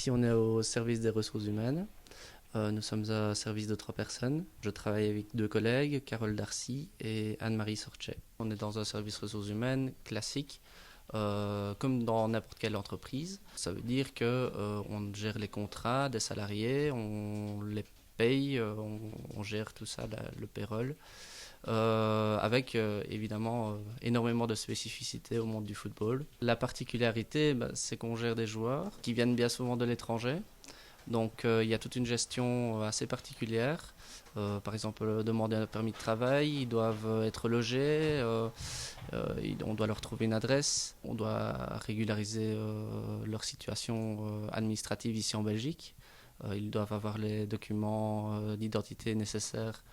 Ici, on est au service des ressources humaines. Nous sommes un service de 3 personnes. Je travaille avec 2 collègues, Carole Darcy et Anne-Marie Sorchet. On est dans un service ressources humaines classique, comme dans n'importe quelle entreprise. Ça veut dire qu'on gère les contrats des salariés, on les paye, on gère tout ça, le payroll, avec évidemment énormément de spécificités au monde du football. La particularité, c'est qu'on gère des joueurs qui viennent bien souvent de l'étranger. Donc il y a toute une gestion assez particulière. Par exemple, demander un permis de travail, ils doivent être logés, on doit leur trouver une adresse, on doit régulariser leur situation administrative ici en Belgique. Ils doivent avoir les documents d'identité nécessaires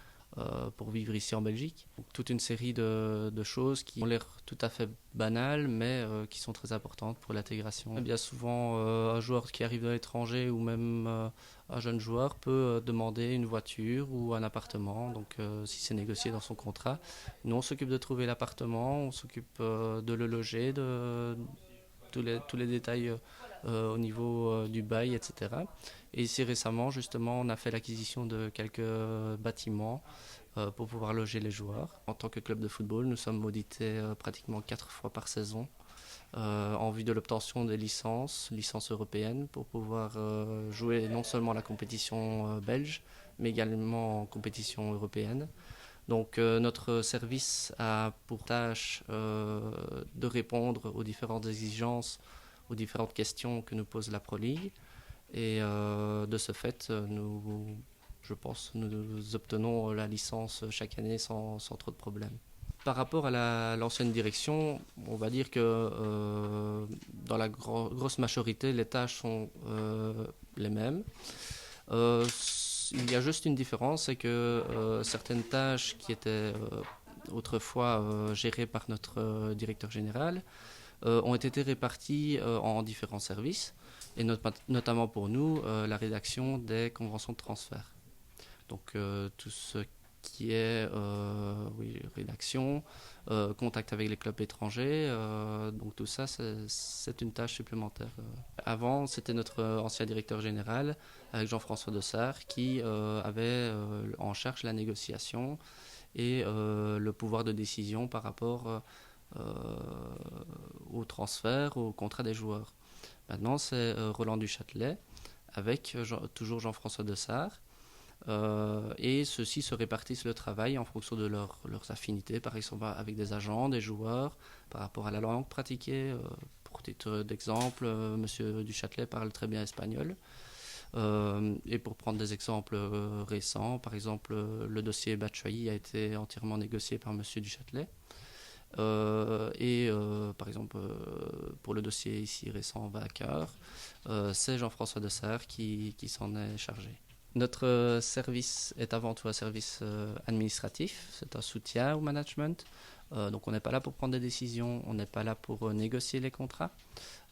pour vivre ici en Belgique. Donc, toute une série de choses qui ont l'air tout à fait banales, mais qui sont très importantes pour l'intégration. Bien souvent, un joueur qui arrive de l'étranger ou même un jeune joueur peut demander une voiture ou un appartement, donc si c'est négocié dans son contrat. Nous, on s'occupe de trouver l'appartement, on s'occupe de le loger, de tous les détails au niveau du bail, etc. Et ici récemment, justement, on a fait l'acquisition de quelques bâtiments pour pouvoir loger les joueurs. En tant que club de football, nous sommes audités pratiquement 4 fois par saison en vue de l'obtention des licences européennes, pour pouvoir jouer non seulement la compétition belge, mais également en compétition européenne. Donc notre service a pour tâche de répondre aux différentes exigences, aux différentes questions que nous pose la Pro League. Et de ce fait, je pense, nous obtenons la licence chaque année sans trop de problèmes. Par rapport à l'ancienne direction, on va dire que dans la grosse majorité, les tâches sont les mêmes. Il y a juste une différence, c'est que certaines tâches qui étaient autrefois gérées par notre directeur général ont été réparties en différents services, et notamment pour nous, la rédaction des conventions de transfert. Donc tout ce qui est rédaction, contact avec les clubs étrangers, donc tout ça c'est une tâche supplémentaire. Avant, c'était notre ancien directeur général, avec Jean-François Dessart, qui avait en charge la négociation et le pouvoir de décision par rapport au transfert, au contrat des joueurs. Maintenant, c'est Roland Duchâtelet, avec toujours Jean-François Dessart. Et ceux-ci se répartissent le travail en fonction de leurs affinités, par exemple avec des agents, des joueurs, par rapport à la langue pratiquée. Pour titre d'exemple, Monsieur Duchâtelet parle très bien espagnol. Et pour prendre des exemples récents, par exemple, le dossier Batshuayi a été entièrement négocié par Monsieur Duchâtelet. Par exemple, pour le dossier ici récent Vainqueur, c'est Jean-François Dessart qui s'en est chargé. Notre service est avant tout un service administratif, c'est un soutien au management. Donc on n'est pas là pour prendre des décisions, on n'est pas là pour négocier les contrats.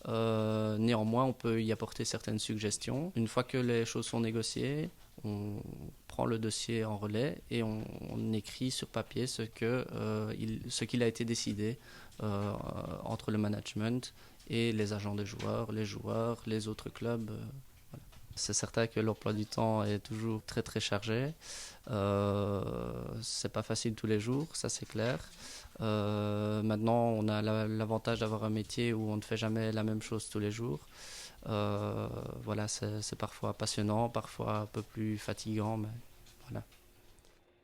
Néanmoins, on peut y apporter certaines suggestions. Une fois que les choses sont négociées, on prend le dossier en relais et on écrit sur papier ce qu'il a été décidé entre le management et les agents des joueurs, les autres clubs. Voilà. C'est certain que l'emploi du temps est toujours très très chargé. C'est pas facile tous les jours, ça c'est clair. Maintenant, on a l'avantage d'avoir un métier où on ne fait jamais la même chose tous les jours. Voilà, c'est parfois passionnant, parfois un peu plus fatigant, mais voilà.